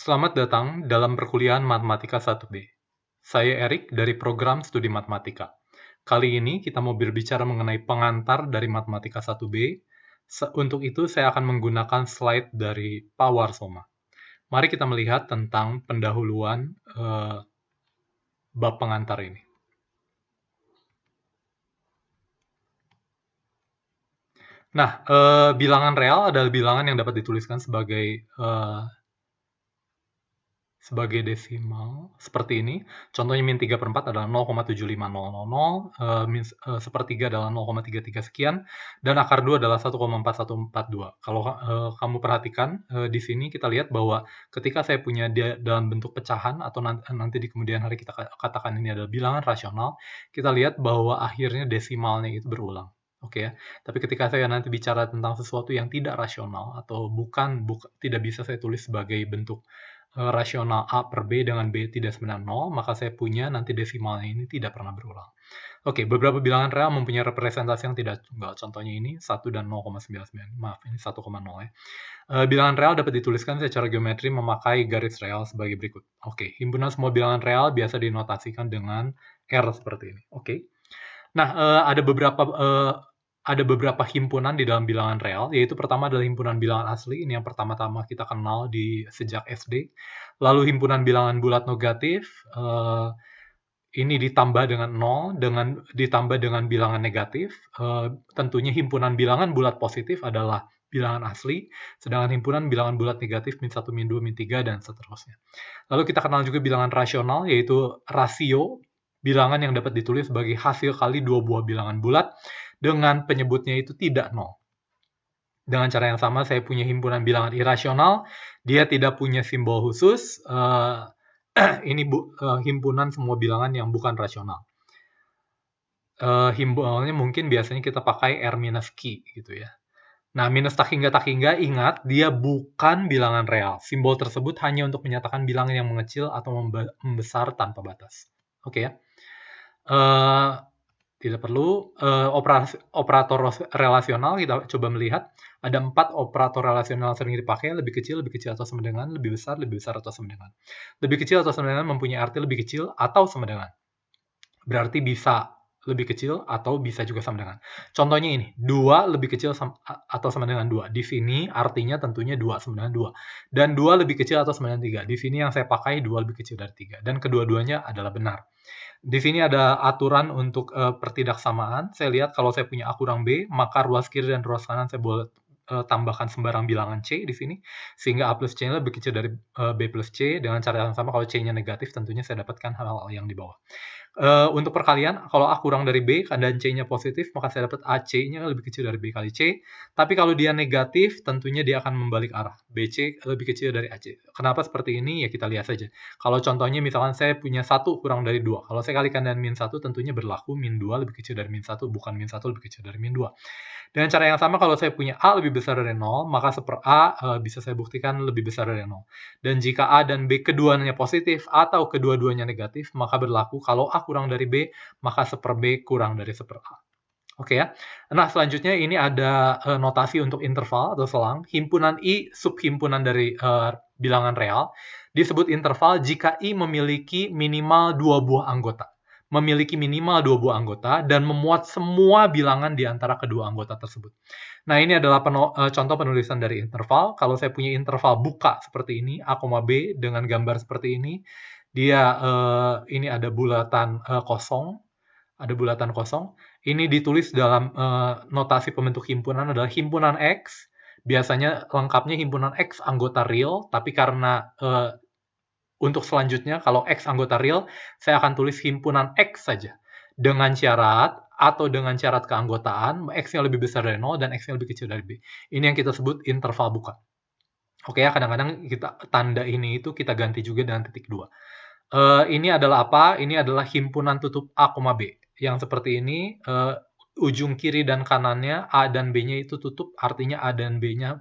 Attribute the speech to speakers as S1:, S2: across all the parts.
S1: Selamat datang dalam perkuliahan Matematika 1B. Saya Erik dari program studi Matematika. Kali ini kita mau berbicara mengenai pengantar dari Matematika 1B. Untuk itu saya akan menggunakan slide dari Pak Warsoma. Mari kita melihat tentang pendahuluan bab pengantar ini. Nah, bilangan real adalah bilangan yang dapat dituliskan sebagai desimal seperti ini. Contohnya min 3/4 adalah 0,75000, sepertiga adalah 0,33 sekian, dan akar 2 adalah 1,4142. Kalau kamu perhatikan di sini kita lihat bahwa ketika saya punya dia dalam bentuk pecahan atau nanti di kemudian hari kita katakan ini adalah bilangan rasional, kita lihat bahwa akhirnya desimalnya itu berulang. Oke ya. Tapi ketika saya nanti bicara tentang sesuatu yang tidak rasional atau tidak bisa saya tulis sebagai bentuk rasional A per B dengan B tidak sama dengan 0, maka saya punya nanti desimalnya ini tidak pernah berulang. Oke, beberapa bilangan real mempunyai representasi yang tidak tunggal. Contohnya ini 1 dan 0,99. Maaf, ini 1,0 ya. Bilangan real dapat dituliskan secara geometri memakai garis real sebagai berikut. Oke, himpunan semua bilangan real biasa dinotasikan dengan R seperti ini. Oke. Nah, ada beberapa himpunan di dalam bilangan real, yaitu pertama adalah himpunan bilangan asli, ini yang pertama-tama kita kenal sejak SD. Lalu himpunan bilangan bulat negatif, ini ditambah dengan 0, ditambah dengan bilangan negatif. Tentunya himpunan bilangan bulat positif adalah bilangan asli, sedangkan himpunan bilangan bulat negatif min 1, min 2, min 3, dan seterusnya. Lalu kita kenal juga bilangan rasional, yaitu rasio, bilangan yang dapat ditulis sebagai hasil kali dua buah bilangan bulat, dengan penyebutnya itu tidak 0. Dengan cara yang sama, saya punya himpunan bilangan irasional, dia tidak punya simbol khusus, ini himpunan semua bilangan yang bukan rasional. Himpunannya mungkin biasanya kita pakai R minus Q gitu ya. Nah, minus tak hingga, ingat, dia bukan bilangan real. Simbol tersebut hanya untuk menyatakan bilangan yang mengecil atau membesar tanpa batas. Oke ya. Tidak perlu. Operator relasional, kita coba melihat. Ada 4 operator relasional sering dipakai, lebih kecil atau sama dengan, lebih besar atau sama dengan. Lebih kecil atau sama dengan mempunyai arti lebih kecil atau sama dengan. Berarti bisa lebih kecil atau bisa juga sama dengan. Contohnya ini, 2 lebih kecil atau sama dengan 2. Di sini artinya tentunya 2 sama dengan 2. Dan 2 lebih kecil atau sama dengan 3. Di sini yang saya pakai 2 lebih kecil dari 3. Dan kedua-duanya adalah benar. Di sini ada aturan untuk pertidaksamaan. Saya lihat kalau saya punya A kurang B, maka ruas kiri dan ruas kanan saya boleh tambahkan sembarang bilangan C di sini, sehingga A plus C-nya lebih kecil dari B plus C. Dengan cara yang sama, kalau C-nya negatif, tentunya saya dapatkan hal-hal yang di bawah. Untuk perkalian, kalau A kurang dari B dan C-nya positif, maka saya dapat AC-nya lebih kecil dari B kali C. Tapi kalau dia negatif, tentunya dia akan membalik arah. BC lebih kecil dari AC. Kenapa seperti ini? Ya kita lihat saja. Kalau contohnya misalkan saya punya 1 kurang dari 2. Kalau saya kalikan dengan min 1, tentunya berlaku min 2 lebih kecil dari min 1, bukan min 1 lebih kecil dari min 2. Dengan cara yang sama, kalau saya punya A lebih besar dari 0, maka 1/A bisa saya buktikan lebih besar dari 0. Dan jika A dan B keduanya positif atau kedua-duanya negatif, maka berlaku kalau A kurang dari B, maka 1/B kurang dari 1/A. Oke ya. Nah, selanjutnya ini ada notasi untuk interval atau selang. Himpunan I subhimpunan dari bilangan real disebut interval jika I memiliki minimal 2 buah anggota. Memiliki minimal 2 buah anggota dan memuat semua bilangan di antara kedua anggota tersebut. Nah, ini adalah contoh penulisan dari interval. Kalau saya punya interval buka seperti ini, A, B, dengan gambar seperti ini, dia ini ada bulatan kosong. Ada bulatan kosong. Ini ditulis dalam notasi pembentuk himpunan adalah himpunan X. Biasanya lengkapnya himpunan X anggota real, tapi karena untuk selanjutnya, kalau X anggota real, saya akan tulis himpunan X saja. Dengan syarat, atau dengan syarat keanggotaan, X-nya lebih besar dari 0 dan X-nya lebih kecil dari B. Ini yang kita sebut interval buka. Oke ya, kadang-kadang tanda ini itu kita ganti juga dengan titik 2. Ini adalah apa? Ini adalah himpunan tutup A, B. Yang seperti ini, ujung kiri dan kanannya A dan B-nya itu tutup, artinya A dan B-nya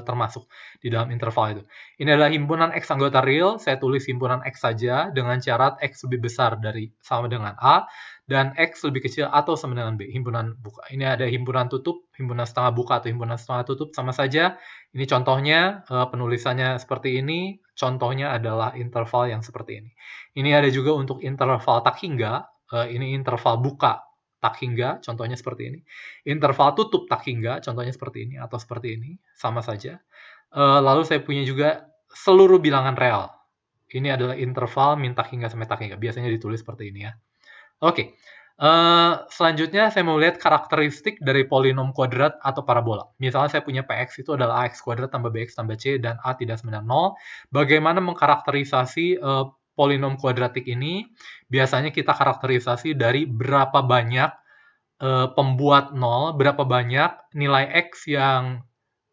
S1: termasuk di dalam interval itu. Ini adalah himpunan X anggota real, saya tulis himpunan X saja dengan syarat X lebih besar dari sama dengan A, dan X lebih kecil atau sama dengan B, himpunan buka. Ini ada himpunan tutup, himpunan setengah buka atau himpunan setengah tutup, sama saja. Ini contohnya, penulisannya seperti ini, contohnya adalah interval yang seperti ini. Ini ada juga untuk interval tak hingga, ini interval buka tak hingga, contohnya seperti ini. Interval tutup tak hingga, contohnya seperti ini, atau seperti ini, sama saja. Lalu saya punya juga seluruh bilangan real. Ini adalah interval min tak hingga sampai tak hingga. Biasanya ditulis seperti ini ya. Oke. Selanjutnya saya mau lihat karakteristik dari polinom kuadrat atau parabola. Misalnya saya punya Px itu adalah ax kuadrat tambah bx tambah c dan a tidak sama dengan 0. Bagaimana mengkarakterisasi polinom kuadratik ini? Biasanya kita karakterisasi dari berapa banyak pembuat 0, berapa banyak nilai x yang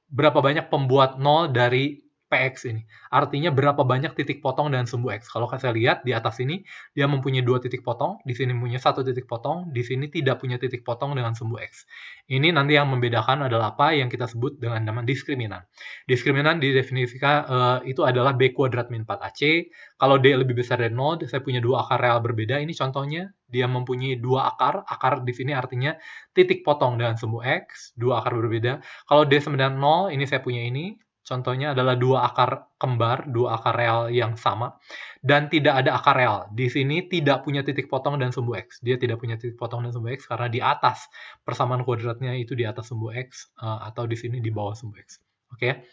S1: berapa banyak pembuat 0 dari Px ini. Artinya berapa banyak titik potong dan sumbu X. Kalau saya lihat di atas ini, dia mempunyai 2 titik potong, di sini punya 1 titik potong, di sini tidak punya titik potong dengan sumbu X. Ini nanti yang membedakan adalah apa yang kita sebut dengan nama diskriminan. Diskriminan didefinisikan itu adalah B kuadrat min 4AC. Kalau D lebih besar dari 0, saya punya 2 akar real berbeda. Ini contohnya, dia mempunyai 2 akar. Akar di sini artinya titik potong dengan sumbu X, 2 akar berbeda. Kalau D sama dengan 0, ini saya punya ini. Contohnya adalah 2 akar kembar, 2 akar real yang sama. Dan tidak ada akar real. Di sini tidak punya titik potong dan sumbu X. Dia tidak punya titik potong dan sumbu X karena di atas persamaan kuadratnya itu di atas sumbu X, atau di sini di bawah sumbu X. Oke.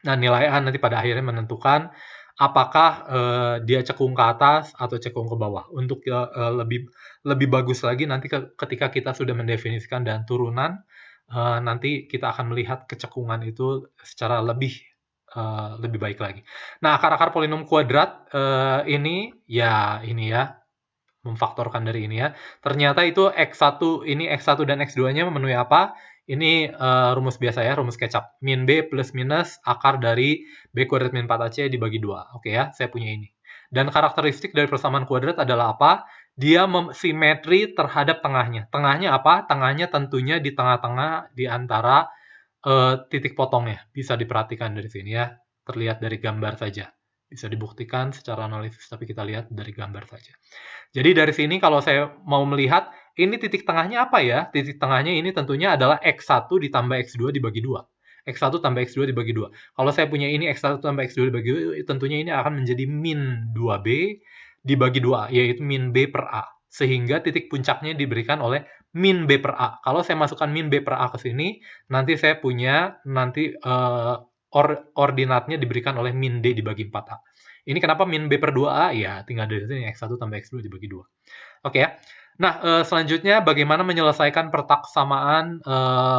S1: Nah, nilai A nanti pada akhirnya menentukan apakah dia cekung ke atas atau cekung ke bawah. Untuk lebih bagus lagi nanti ketika kita sudah mendefinisikan dan turunan, nanti kita akan melihat kecekungan itu secara lebih baik lagi. Nah, akar-akar polinom kuadrat ini ya memfaktorkan dari ini ya. Ternyata itu X1 dan X2-nya memenuhi apa? Ini rumus biasa ya, rumus kecap. Min B plus minus akar dari B kuadrat min 4AC dibagi 2. Oke ya, saya punya ini. Dan karakteristik dari persamaan kuadrat adalah apa? Dia simetri terhadap tengahnya. Tengahnya apa? Tengahnya tentunya di tengah-tengah di antara titik potongnya. Bisa diperhatikan dari sini ya. Terlihat dari gambar saja. Bisa dibuktikan secara analisis, tapi kita lihat dari gambar saja. Jadi dari sini kalau saya mau melihat, ini titik tengahnya apa ya? Titik tengahnya ini tentunya adalah X1 ditambah X2 dibagi 2. X1 tambah X2 dibagi 2. Kalau saya punya ini X1 tambah X2 dibagi 2, tentunya ini akan menjadi min 2B dibagi 2, yaitu min B per A. Sehingga titik puncaknya diberikan oleh min B per A. Kalau saya masukkan min B per A ke sini, nanti saya punya ordinatnya diberikan oleh min D dibagi 4A. Ini kenapa min B per 2A? Ya, tinggal dari sini X1 tambah X2 dibagi 2. Oke ya. Nah, selanjutnya bagaimana menyelesaikan pertaksamaan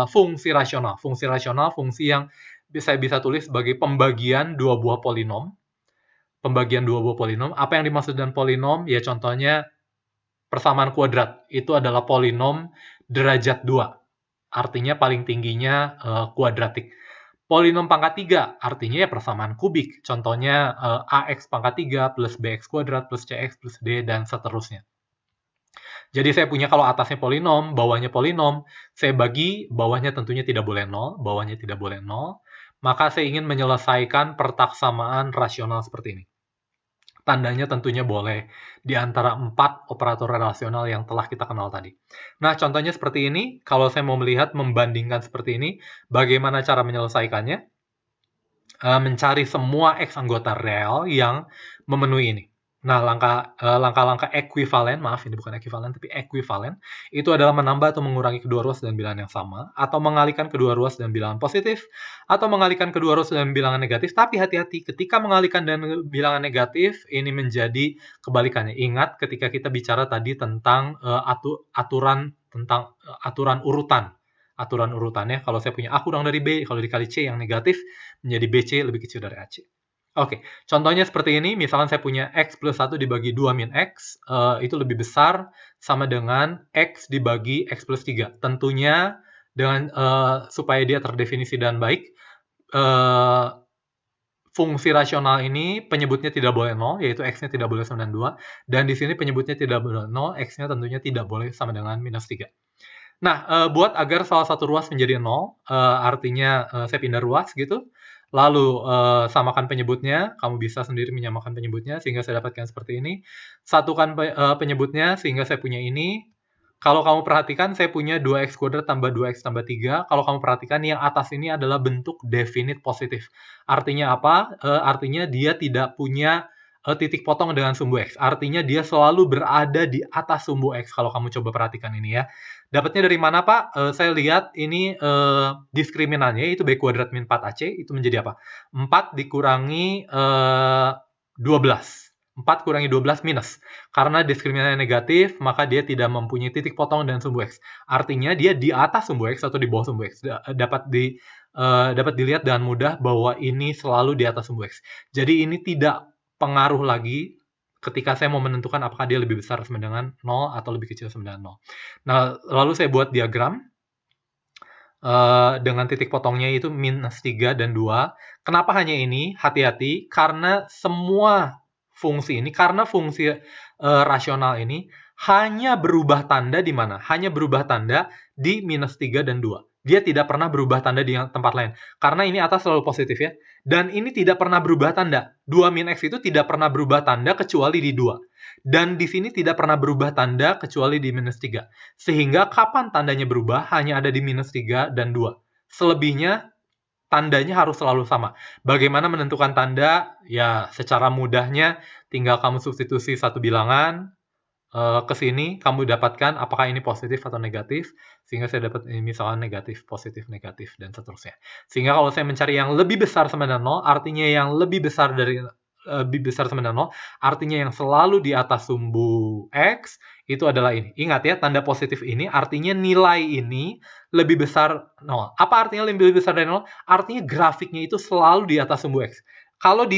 S1: fungsi rasional. Fungsi rasional, fungsi yang bisa tulis sebagai pembagian dua buah polinom. Pembagian dua buah polinom. Apa yang dimaksud dengan polinom? Ya, contohnya persamaan kuadrat. Itu adalah polinom derajat 2. Artinya paling tingginya kuadratik. Polinom pangkat 3, artinya ya persamaan kubik. Contohnya AX pangkat 3 plus BX kuadrat plus CX plus D, dan seterusnya. Jadi saya punya kalau atasnya polinom, bawahnya polinom, saya bagi, bawahnya tentunya tidak boleh 0, bawahnya tidak boleh 0, maka saya ingin menyelesaikan pertaksamaan rasional seperti ini. Tandanya tentunya boleh di antara 4 operator relasional yang telah kita kenal tadi. Nah, contohnya seperti ini. Kalau saya mau melihat, membandingkan seperti ini, bagaimana cara menyelesaikannya? Mencari semua X anggota real yang memenuhi ini. Nah, langkah-langkah ekuivalen, maaf ini bukan ekuivalen, tapi ekuivalen, itu adalah menambah atau mengurangi kedua ruas dengan bilangan yang sama, atau mengalihkan kedua ruas dengan bilangan positif, atau mengalihkan kedua ruas dengan bilangan negatif. Tapi hati-hati, ketika mengalihkan dengan bilangan negatif, ini menjadi kebalikannya. Ingat ketika kita bicara tadi tentang aturan urutan. Aturan urutannya, kalau saya punya A kurang dari B, kalau dikali C yang negatif, menjadi BC lebih kecil dari AC. Oke, contohnya seperti ini, misalkan saya punya X plus 1 dibagi 2 min X, itu lebih besar sama dengan X dibagi X plus 3. Tentunya, dengan supaya dia terdefinisi dan baik, fungsi rasional ini penyebutnya tidak boleh 0, yaitu X-nya tidak boleh sama dengan 2, dan di sini penyebutnya tidak boleh 0, X-nya tentunya tidak boleh sama dengan minus 3. Nah, buat agar salah satu ruas menjadi 0, artinya saya pindah ruas gitu, Lalu, samakan penyebutnya, kamu bisa sendiri menyamakan penyebutnya sehingga saya dapatkan seperti ini. Satukan penyebutnya sehingga saya punya ini. Kalau kamu perhatikan saya punya 2x² tambah 2x tambah 3. Kalau kamu perhatikan yang atas ini adalah bentuk definite positif. Artinya apa? Artinya dia tidak punya titik potong dengan sumbu x. Artinya dia selalu berada di atas sumbu x kalau kamu coba perhatikan ini ya. Dapatnya dari mana, Pak? Saya lihat ini diskriminannya itu B² min 4AC itu menjadi apa? 4 dikurangi 12. 4 kurangi 12 minus. Karena diskriminannya negatif, maka dia tidak mempunyai titik potong dan sumbu x. Artinya dia di atas sumbu x atau di bawah sumbu x. Dapat dilihat dengan mudah bahwa ini selalu di atas sumbu x. Jadi ini tidak pengaruh lagi ketika saya mau menentukan apakah dia lebih besar sama dengan 0 atau lebih kecil sama dengan 0. Nah, lalu saya buat diagram dengan titik potongnya itu minus 3 dan 2. Kenapa hanya ini? Hati-hati, karena semua fungsi ini, karena fungsi rasional ini hanya berubah tanda di mana? Hanya berubah tanda di minus 3 dan 2. Dia tidak pernah berubah tanda di tempat lain. Karena ini atas selalu positif ya. Dan ini tidak pernah berubah tanda. 2 min X itu tidak pernah berubah tanda kecuali di 2. Dan di sini tidak pernah berubah tanda kecuali di minus 3. Sehingga kapan tandanya berubah hanya ada di minus 3 dan 2. Selebihnya tandanya harus selalu sama. Bagaimana menentukan tanda? Ya, secara mudahnya tinggal kamu substitusi satu bilangan ke sini, kamu dapatkan apakah ini positif atau negatif, sehingga saya dapat ini misalnya negatif, positif, negatif, dan seterusnya. Sehingga kalau saya mencari yang lebih besar sama dengan 0, artinya yang lebih besar sama dengan 0, artinya yang selalu di atas sumbu X, itu adalah ini. Ingat ya, tanda positif ini artinya nilai ini lebih besar 0. Apa artinya lebih besar dari 0? Artinya grafiknya itu selalu di atas sumbu X. Kalau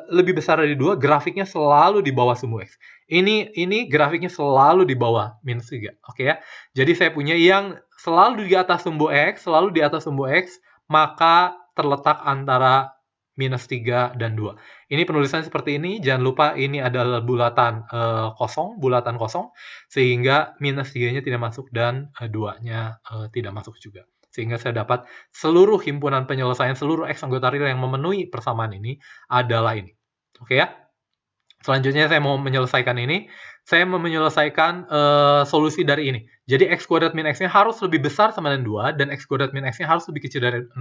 S1: lebih besar dari 2, grafiknya selalu di bawah sumbu X. Ini grafiknya selalu di bawah minus 3. Oke ya. Jadi saya punya yang selalu di atas sumbu X, maka terletak antara minus 3 dan 2. Ini penulisan seperti ini. Jangan lupa ini adalah bulatan kosong, sehingga minus 3-nya tidak masuk dan 2-nya tidak masuk juga. Sehingga saya dapat seluruh himpunan penyelesaian seluruh X anggota real yang memenuhi persamaan ini adalah ini. Oke ya. Selanjutnya saya mau menyelesaikan ini. Saya mau menyelesaikan solusi dari ini. Jadi X² min X-nya harus lebih besar sama dengan 2, dan X² min X-nya harus lebih kecil dari 6.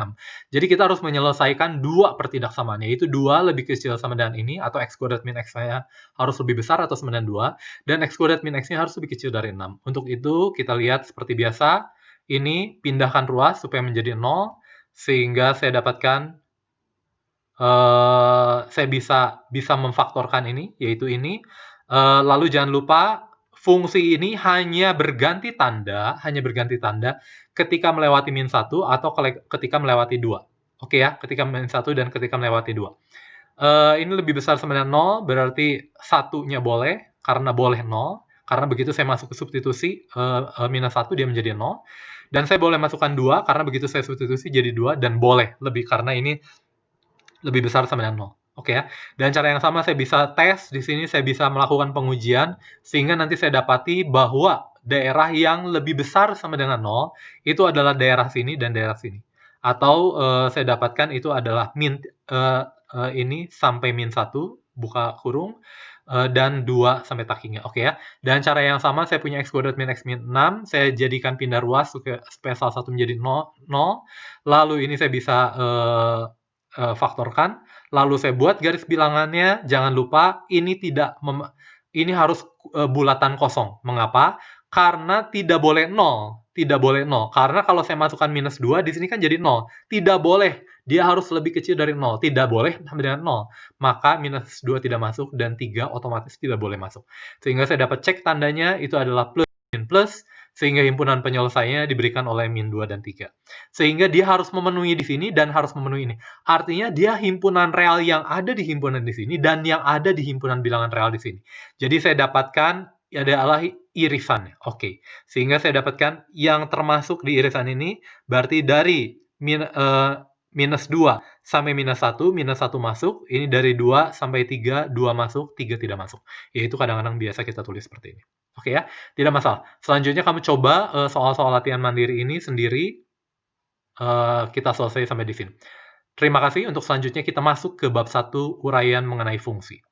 S1: Jadi kita harus menyelesaikan 2 pertidaksamaan, yaitu 2 lebih kecil sama dengan ini, atau X² min X-nya harus lebih besar atau sama dengan 2, dan X² min X-nya harus lebih kecil dari 6. Untuk itu, kita lihat seperti biasa, ini pindahkan ruas supaya menjadi 0, sehingga saya dapatkan saya bisa memfaktorkan ini, yaitu ini. Lalu jangan lupa fungsi ini hanya berganti tanda ketika melewati min 1 atau ketika melewati 2. Oke ya, ketika min 1 dan ketika melewati 2. Ini lebih besar sama dengan 0, berarti satunya boleh, karena boleh 0. Karena begitu saya masuk ke substitusi, minus 1 dia menjadi 0. Dan saya boleh masukkan 2, karena begitu saya substitusi jadi 2, dan boleh lebih, karena ini lebih besar sama dengan 0. Oke ya. Dan cara yang sama saya bisa tes di sini, saya bisa melakukan pengujian sehingga nanti saya dapati bahwa daerah yang lebih besar sama dengan 0 itu adalah daerah sini dan daerah sini. Atau saya dapatkan itu adalah ini sampai min 1 buka kurung dan 2 sampai takinya. Oke ya. Dan cara yang sama saya punya X² min X min 6, saya jadikan pindah ruas supaya salah satu menjadi 0. Lalu ini saya bisa faktorkan, lalu saya buat garis bilangannya. Jangan lupa ini harus bulatan kosong. Mengapa? Karena tidak boleh 0. Karena kalau saya masukkan minus 2, di sini kan jadi 0. Tidak boleh. Dia harus lebih kecil dari 0. Tidak boleh sama dengan 0. Maka minus 2 tidak masuk dan 3 otomatis tidak boleh masuk. Sehingga saya dapat cek tandanya itu adalah plus min plus, sehingga himpunan penyelesaiannya diberikan oleh min 2 dan 3. Sehingga dia harus memenuhi di sini dan harus memenuhi ini. Artinya dia himpunan real yang ada di himpunan di sini dan yang ada di himpunan bilangan real di sini. Jadi saya dapatkan adalah irisannya. Oke. Sehingga saya dapatkan yang termasuk di irisan ini berarti dari minus 2 sampai minus 1 masuk. Ini dari 2 sampai 3, 2 masuk, 3 tidak masuk. Yaitu kadang-kadang biasa kita tulis seperti ini. Oke ya, tidak masalah. Selanjutnya kamu coba soal-soal latihan mandiri ini sendiri. Kita selesai sampai di sini. Terima kasih, untuk selanjutnya kita masuk ke bab 1 uraian mengenai fungsi.